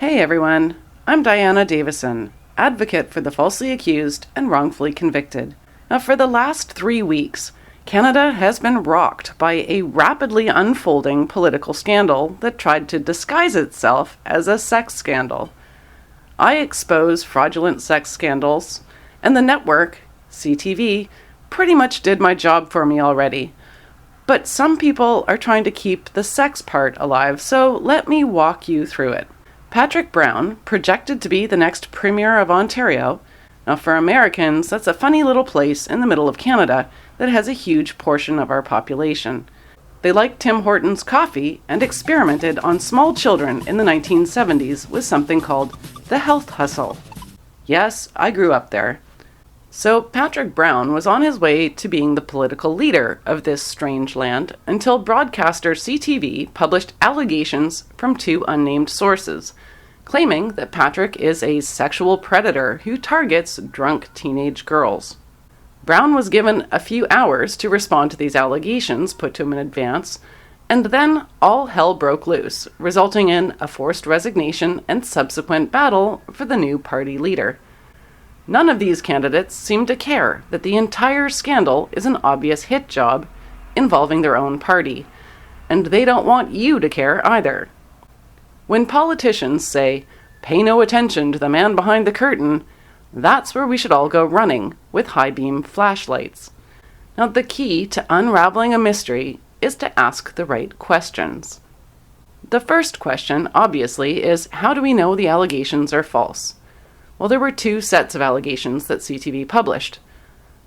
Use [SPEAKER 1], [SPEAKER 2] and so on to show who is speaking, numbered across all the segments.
[SPEAKER 1] Hey everyone, I'm Diana Davison, advocate for the falsely accused and wrongfully convicted. Now, for the last 3 weeks, Canada has been rocked by a rapidly unfolding political scandal that tried to disguise itself as a sex scandal. I expose fraudulent sex scandals, and the network, CTV, pretty much did my job for me already. But some people are trying to keep the sex part alive, so let me walk you through it. Patrick Brown, projected to be the next Premier of Ontario. Now, for Americans, that's a funny little place in the middle of Canada that has a huge portion of our population. They liked Tim Hortons coffee and experimented on small children in the 1970s with something called the health hustle. Yes, I grew up there. So Patrick Brown was on his way to being the political leader of this strange land until broadcaster CTV published allegations from 2 unnamed sources, claiming that Patrick is a sexual predator who targets drunk teenage girls. Brown was given a few hours to respond to these allegations put to him in advance, and then all hell broke loose, resulting in a forced resignation and subsequent battle for the new party leader. None of these candidates seem to care that the entire scandal is an obvious hit job involving their own party, and they don't want you to care either. When politicians say, "Pay no attention to the man behind the curtain," that's where we should all go running with high-beam flashlights. Now, the key to unraveling a mystery is to ask the right questions. The first question, obviously, is how do we know the allegations are false? Well, there were 2 sets of allegations that CTV published.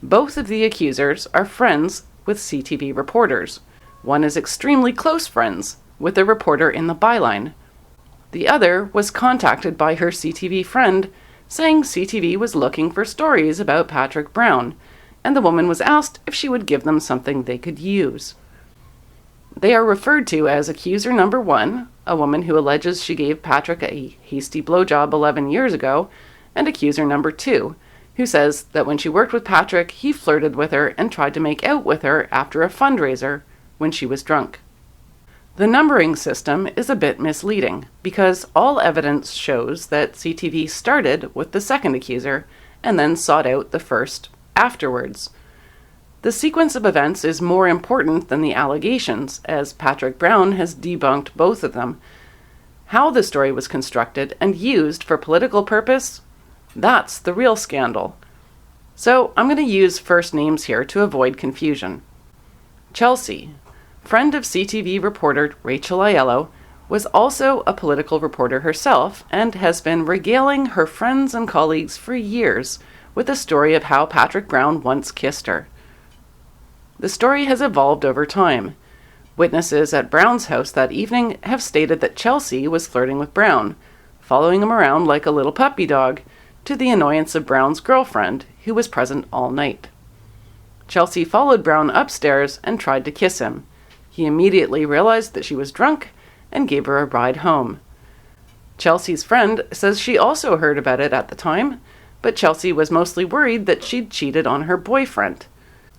[SPEAKER 1] Both of the accusers are friends with CTV reporters. One is extremely close friends with the reporter in the byline. The other was contacted by her CTV friend saying CTV was looking for stories about Patrick Brown, and the woman was asked if she would give them something they could use. They are referred to as accuser number 1, a woman who alleges she gave Patrick a hasty blowjob 11 years ago, and accuser number 2, who says that when she worked with Patrick, he flirted with her and tried to make out with her after a fundraiser when she was drunk. The numbering system is a bit misleading because all evidence shows that CTV started with the second accuser and then sought out the first afterwards. The sequence of events is more important than the allegations, as Patrick Brown has debunked both of them. How the story was constructed and used for political purpose, that's the real scandal. So I'm going to use first names here to avoid confusion. Chelsea, friend of CTV reporter Rachel Aiello, was also a political reporter herself and has been regaling her friends and colleagues for years with the story of how Patrick Brown once kissed her. The story has evolved over time. Witnesses at Brown's house that evening have stated that Chelsea was flirting with Brown, following him around like a little puppy dog, to the annoyance of Brown's girlfriend, who was present all night. Chelsea followed Brown upstairs and tried to kiss him. He immediately realized that she was drunk and gave her a ride home. Chelsea's friend says she also heard about it at the time, but Chelsea was mostly worried that she'd cheated on her boyfriend.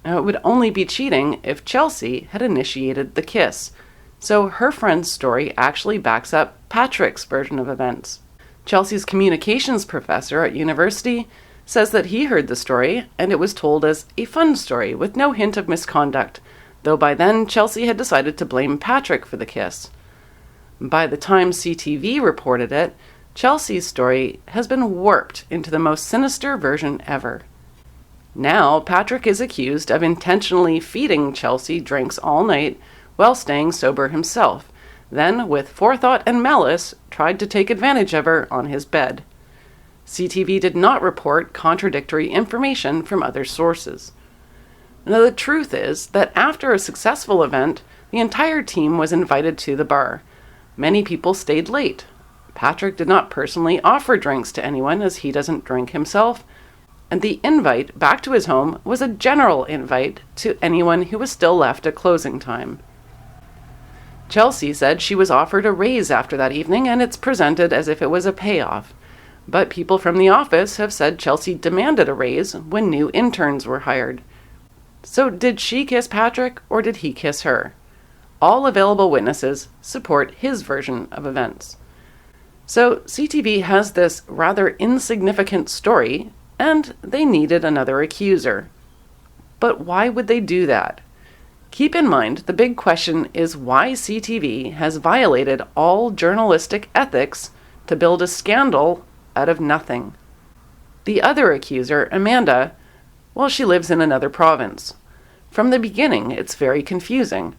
[SPEAKER 1] Now, it would only be cheating if Chelsea had initiated the kiss, so her friend's story actually backs up Patrick's version of events. Chelsea's communications professor at university says that he heard the story and it was told as a fun story with no hint of misconduct, though by then Chelsea had decided to blame Patrick for the kiss. By the time CTV reported it, Chelsea's story has been warped into the most sinister version ever. Now, Patrick is accused of intentionally feeding Chelsea drinks all night while staying sober himself, then, with forethought and malice, tried to take advantage of her on his bed. CTV did not report contradictory information from other sources. Now, the truth is that after a successful event, the entire team was invited to the bar. Many people stayed late. Patrick did not personally offer drinks to anyone as he doesn't drink himself, and the invite back to his home was a general invite to anyone who was still left at closing time. Chelsea said she was offered a raise after that evening, and it's presented as if it was a payoff. But people from the office have said Chelsea demanded a raise when new interns were hired. So did she kiss Patrick, or did he kiss her? All available witnesses support his version of events. So CTV has this rather insignificant story, and they needed another accuser. But why would they do that? Keep in mind, the big question is why CTV has violated all journalistic ethics to build a scandal out of nothing. The other accuser, Amanda, well, she lives in another province. From the beginning, it's very confusing.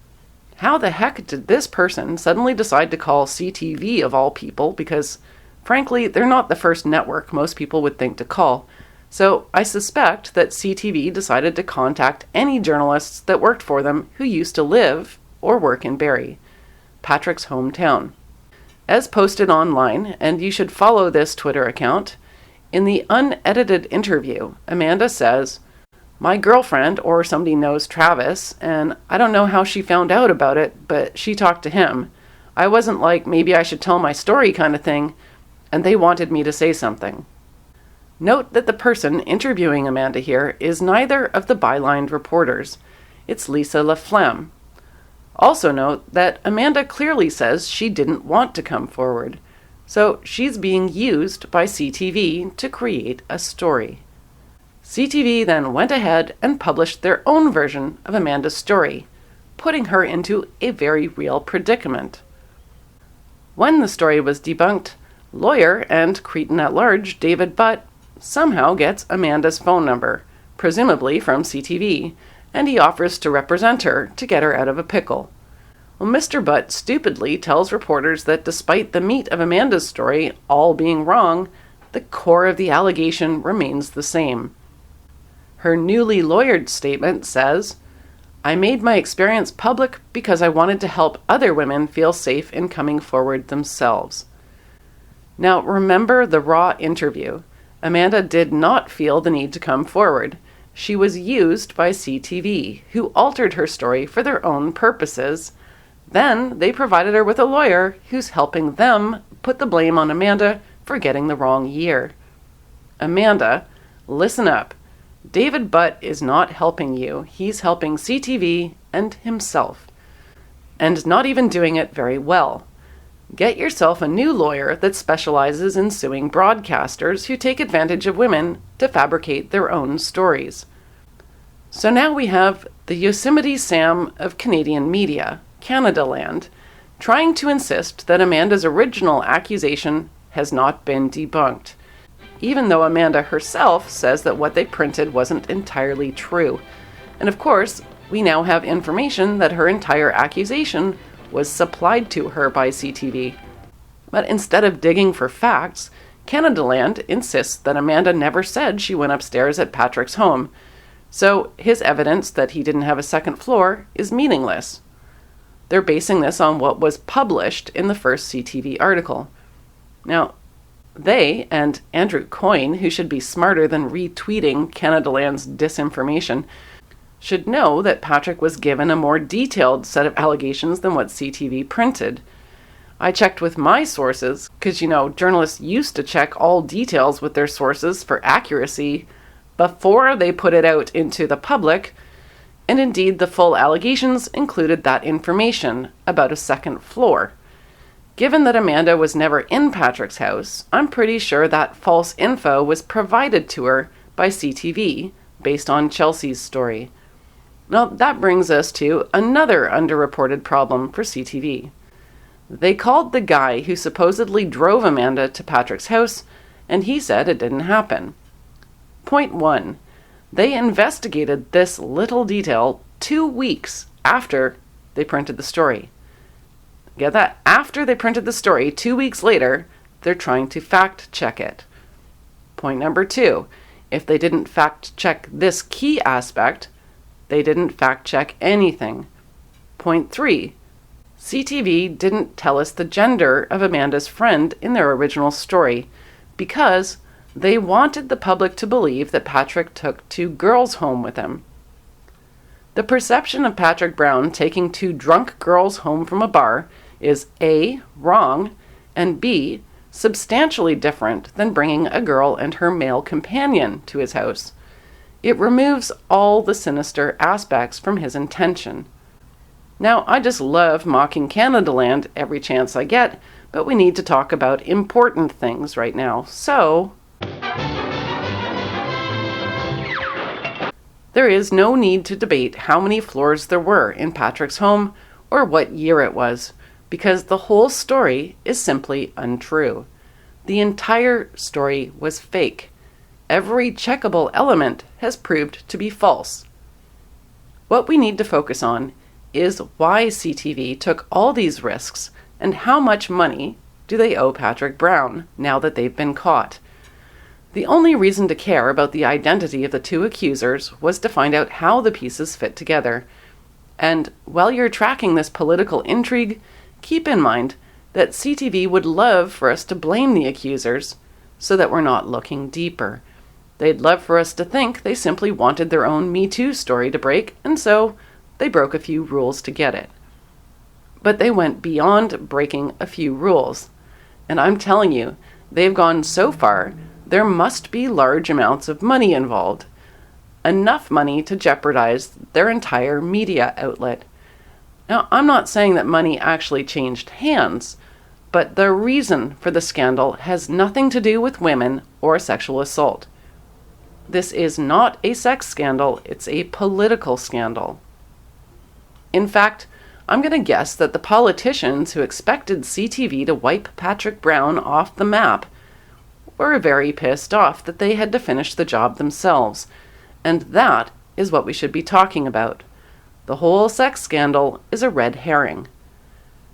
[SPEAKER 1] How the heck did this person suddenly decide to call CTV of all people? Because, frankly, they're not the first network most people would think to call. So I suspect that CTV decided to contact any journalists that worked for them who used to live or work in Barrie, Patrick's hometown. As posted online, and you should follow this Twitter account, in the unedited interview, Amanda says, "My girlfriend, or somebody knows Travis, and I don't know how she found out about it, but she talked to him. I wasn't like, maybe I should tell my story kind of thing, and they wanted me to say something." Note that the person interviewing Amanda here is neither of the bylined reporters. It's Lisa Laflamme. Also note that Amanda clearly says she didn't want to come forward, so she's being used by CTV to create a story. CTV then went ahead and published their own version of Amanda's story, putting her into a very real predicament. When the story was debunked, lawyer and Cretan at large David Butt somehow gets Amanda's phone number, presumably from CTV, and he offers to represent her to get her out of a pickle. Well, Mr. Butt stupidly tells reporters that despite the meat of Amanda's story all being wrong, the core of the allegation remains the same. Her newly lawyered statement says, "I made my experience public because I wanted to help other women feel safe in coming forward themselves." Now, remember the raw interview. Amanda did not feel the need to come forward. She was used by CTV, who altered her story for their own purposes. Then they provided her with a lawyer who's helping them put the blame on Amanda for getting the wrong year. Amanda, listen up. David Butt is not helping you. He's helping CTV and himself. And not even doing it very well. Get yourself a new lawyer that specializes in suing broadcasters who take advantage of women to fabricate their own stories. So now we have the Yosemite Sam of Canadian media, Canadaland, trying to insist that Amanda's original accusation has not been debunked, even though Amanda herself says that what they printed wasn't entirely true. And of course, we now have information that her entire accusation was supplied to her by CTV. But instead of digging for facts, Canadaland insists that Amanda never said she went upstairs at Patrick's home, so his evidence that he didn't have a second floor is meaningless. They're basing this on what was published in the first CTV article. Now, they and Andrew Coyne, who should be smarter than retweeting Canadaland's disinformation, should know that Patrick was given a more detailed set of allegations than what CTV printed. I checked with my sources, because, journalists used to check all details with their sources for accuracy before they put it out into the public, and indeed the full allegations included that information about a second floor. Given that Amanda was never in Patrick's house, I'm pretty sure that false info was provided to her by CTV based on Chelsea's story. Now, that brings us to another underreported problem for CTV. They called the guy who supposedly drove Amanda to Patrick's house, and he said it didn't happen. Point 1. They investigated this little detail 2 weeks after they printed the story. Get that? After they printed the story, 2 weeks later, they're trying to fact-check it. Point number 2. If they didn't fact-check this key aspect, they didn't fact-check anything. Point 3. CTV didn't tell us the gender of Amanda's friend in their original story because they wanted the public to believe that Patrick took 2 girls home with him. The perception of Patrick Brown taking 2 drunk girls home from a bar is A, wrong, and B, substantially different than bringing a girl and her male companion to his house. It removes all the sinister aspects from his intention. Now, I just love mocking Canadaland every chance I get, but we need to talk about important things right now. So, there is no need to debate how many floors there were in Patrick's home or what year it was, because the whole story is simply untrue. The entire story was fake. Every checkable element has proved to be false. What we need to focus on is why CTV took all these risks and how much money do they owe Patrick Brown now that they've been caught. The only reason to care about the identity of the two accusers was to find out how the pieces fit together. And while you're tracking this political intrigue, keep in mind that CTV would love for us to blame the accusers so that we're not looking deeper. They'd love for us to think they simply wanted their own Me Too story to break, and so they broke a few rules to get it. But they went beyond breaking a few rules. And I'm telling you, they've gone so far, there must be large amounts of money involved. Enough money to jeopardize their entire media outlet. Now, I'm not saying that money actually changed hands, but the reason for the scandal has nothing to do with women or sexual assault. This is not a sex scandal, it's a political scandal. In fact, I'm going to guess that the politicians who expected CTV to wipe Patrick Brown off the map were very pissed off that they had to finish the job themselves, and that is what we should be talking about. The whole sex scandal is a red herring.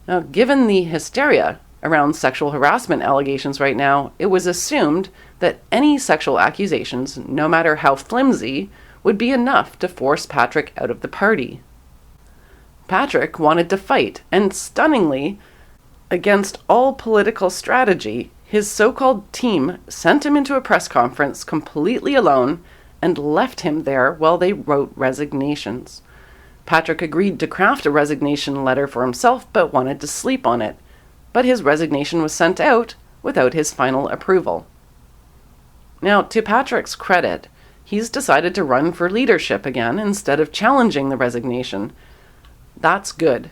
[SPEAKER 1] Now, given the hysteria around sexual harassment allegations right now, it was assumed that any sexual accusations, no matter how flimsy, would be enough to force Patrick out of the party. Patrick wanted to fight, and stunningly, against all political strategy, his so-called team sent him into a press conference completely alone and left him there while they wrote resignations. Patrick agreed to craft a resignation letter for himself but wanted to sleep on it. But his resignation was sent out without his final approval. Now, to Patrick's credit, he's decided to run for leadership again instead of challenging the resignation. That's good.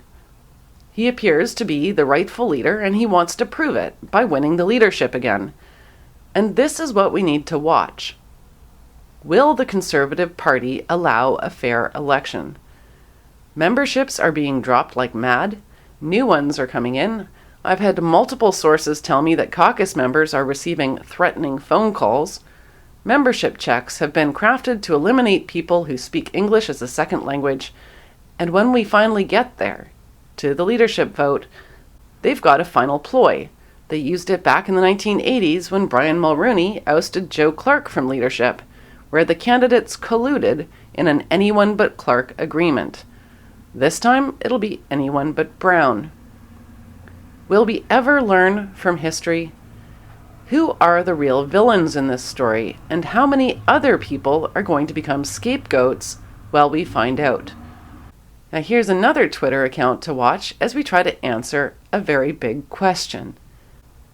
[SPEAKER 1] He appears to be the rightful leader, and he wants to prove it by winning the leadership again. And this is what we need to watch. Will the Conservative Party allow a fair election? Memberships are being dropped like mad. New ones are coming in. I've had multiple sources tell me that caucus members are receiving threatening phone calls. Membership checks have been crafted to eliminate people who speak English as a second language. And when we finally get there, to the leadership vote, they've got a final ploy. They used it back in the 1980s when Brian Mulroney ousted Joe Clark from leadership, where the candidates colluded in an anyone but Clark agreement. This time, it'll be anyone but Brown. Will we ever learn from history? Who are the real villains in this story, and how many other people are going to become scapegoats? Well, we find out. Now here's another Twitter account to watch as we try to answer a very big question.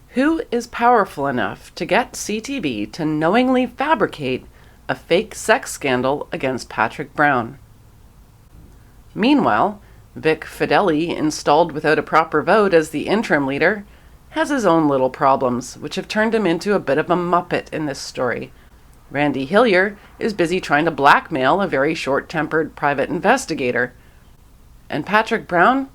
[SPEAKER 1] Who is powerful enough to get CTV to knowingly fabricate a fake sex scandal against Patrick Brown? Meanwhile, Vic Fedeli, installed without a proper vote as the interim leader, has his own little problems, which have turned him into a bit of a muppet in this story. Randy Hillier is busy trying to blackmail a very short-tempered private investigator. And Patrick Brown,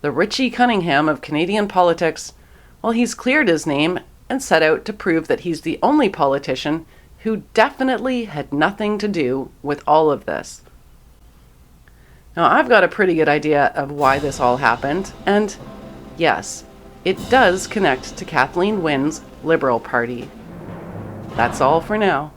[SPEAKER 1] the Richie Cunningham of Canadian politics, well, he's cleared his name and set out to prove that he's the only politician who definitely had nothing to do with all of this. Now, I've got a pretty good idea of why this all happened, and yes, it does connect to Kathleen Wynne's Liberal Party. That's all for now.